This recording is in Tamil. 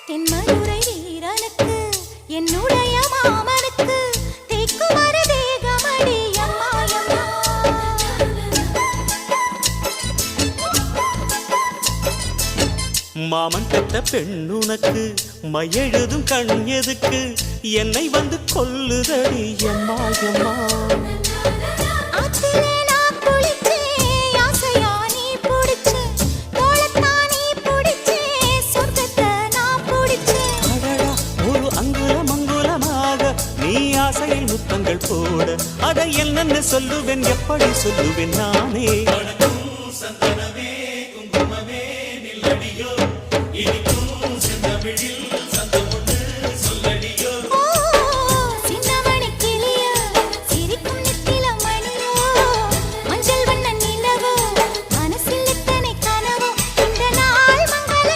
தென்மதுரை வீரனுக்கு என்னுடைய மாமனுக்கு தேக்குமர தேகமடி அம்மா அம்மா. மாமன் பெற்ற பெண்ணுனக்கு மையெழுதும் கண் எதுக்கு என்னை வந்து கொல்லுதடி அம்மா அம்மா. ஆத்திலே நான் குளிச்சேன், ஆசையா நீ புடிச்சேன், தோளத்தான் நீ புடிச்சேன், சொர்க்கத்தை நான் புடிச்சேன். அடடா, ஒரு அங்குலம் அங்குலமாக நீ ஆசையில் முத்தங்கள் போட அதை என்னென்ன சொல்லுவேன் எப்படி சொல்லுவேன் நானே. சந்தனமே குங்குமமே நில்லடியோ இனி